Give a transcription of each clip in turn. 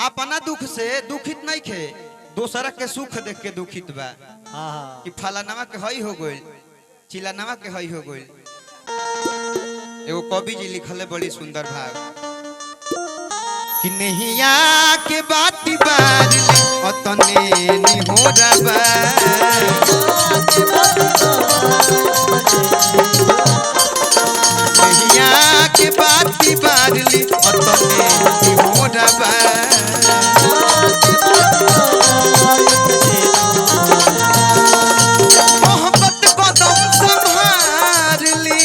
अपना दुख से दुखित नहीं खे, दोसरा के सुख देख के दुखित बा। कि फलानामा के हई हो गइल, चिलानामा के हई हो गइल। एगो कवि जी लिखले बड़ी सुंदर भाव कि नहिया के बाती बार अतने निहोरा बा। नहिया के बाती बार अतने निहोरा बा। मोहब्बत कदम संभार ली,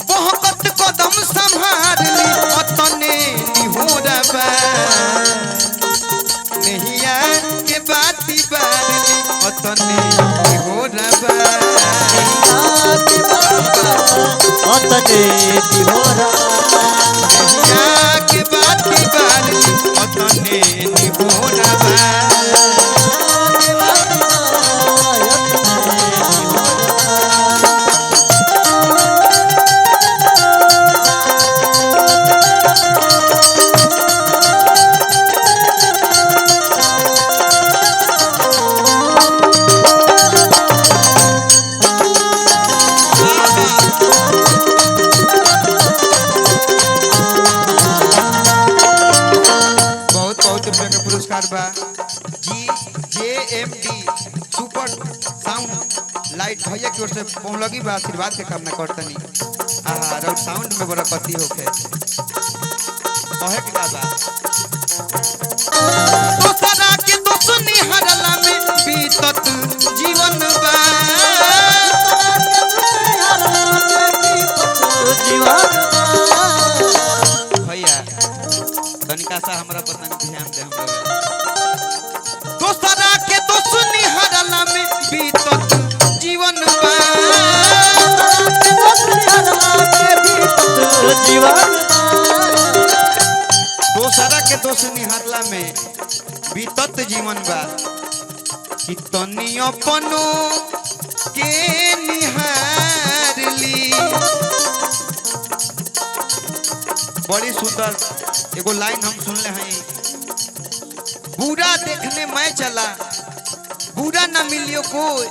मोहब्बत कदम संभार ली अतने निहोरा बा। नहिया के बाती बार ली अतने निहोरा बा। अतने निहोरा नहिया के बाती बार ली अतने निहोरा बा। पुरस्कार बा JMD सुपर साउंड लाइट भैया की ओर से पहुंचलगी बा। आशीर्वाद के कामना करतनी। और साउंड में बड़ा पति होखे कहे के का बा। दोसरा के दोसनी हरला में बीतत जीवन बा। भैया तनिका सा हमरा पता नहीं ध्यान दे हम लोग। दोसरा के दोसनी हरला में बीतत जीवन बा। दोसरा के दोसनी हरला में बीतत जीवन बा। कि तनी अपनो के निहार ली। बड़ी सुंदर एगो लाइन हम सुनले हैं। बुरा देखने मैं चला, बुरा न मिलियो कोई,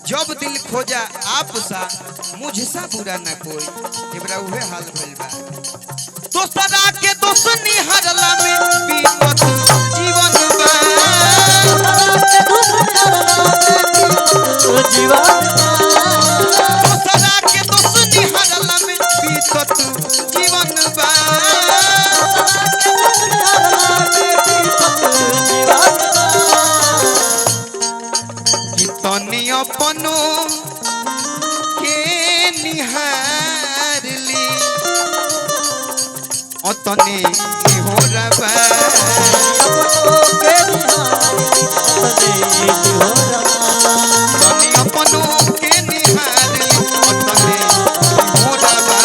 जब दिल खोजा आप सा, मुझसा बुरा न कोई। एबरा उहे हाल भइल बा। दोसरा के दोसनी हरला में बीतत जीवन बा। दोसरा के दोसनी हरला में बीतत जीवन बा। तनी अपनो के निहार ली अतने निहोरा बा। तनी अपनो के निहार ली अतने निहोरा बा।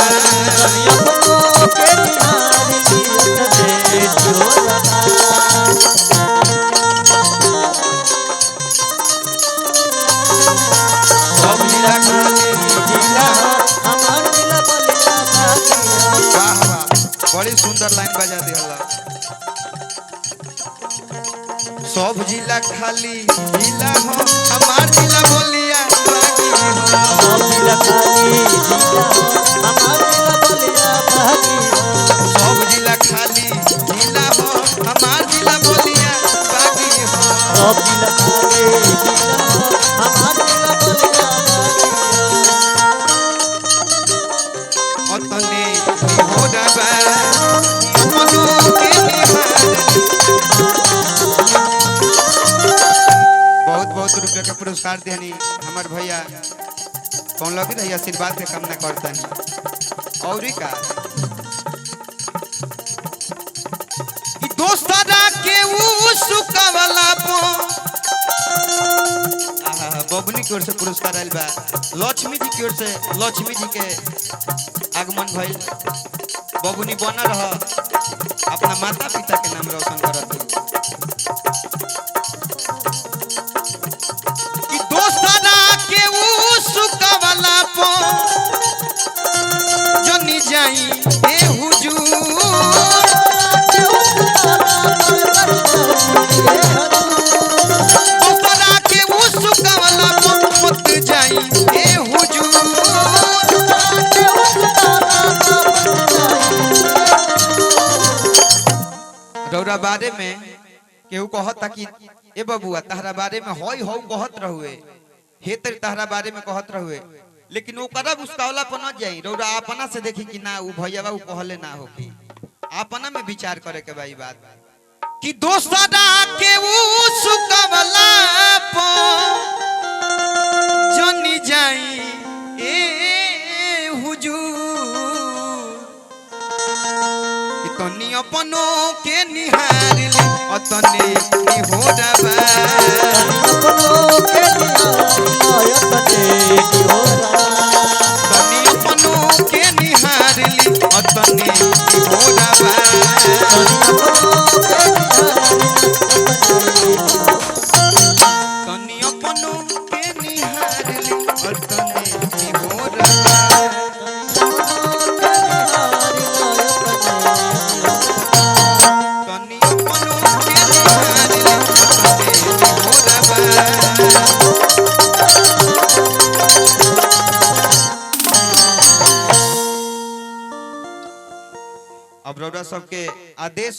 बड़ी सुंदर लाइन बजा दिहला। सब जिला खाली जिला हो हमार जिला बोलिया बागी हो। सब जिला खाली जिला हमार जिला बोलिया बागी हो। सब जिला खाली जिला हो हमार जिला बोलिया बागी हो। सब जिला खाली जिला हमार जिला बोलिया बागी हो। अतने निहोरा बा। अपनो के निहार। बहुत बहुत रुपया का पुरस्कार देनी हमार भैया कौन लगी रही। आशीर्वाद के कामना करता और का कि दोसरा के उ सुकवला पो। बबनी की ओर से पुरस्कार आयल बा। लक्ष्मी जी की ओर से लक्ष्मी जी के आगमन भइल। बबुनी बना रह, अपना माता पिता के नाम रोशन करत। कि दोसरा के उ सुकवला पो जनी जाई ए हुजूर। रौरा बारे में केहू कहता कि ए बबुआ तहरा बारे में होई हो कहत रहुए हे तेरे तहरा बारे में कहत रहुए, लेकिन वो करब उसकावला पर न जाई। रौरा अपना से देखी कि ना वो भैया वो कहले ना हो कि अपना में विचार करे के भाई बात कि दोस्तरा के वो सुकावला पर जनी जाई ए हुजूर तनी अपनों के निहार ले अतने निहोरबा तनी अपनों के निहार ले अतने निहोरबा तनी अपनों के निहार ले अतने निहोरबा अब रौरा सबके आदेश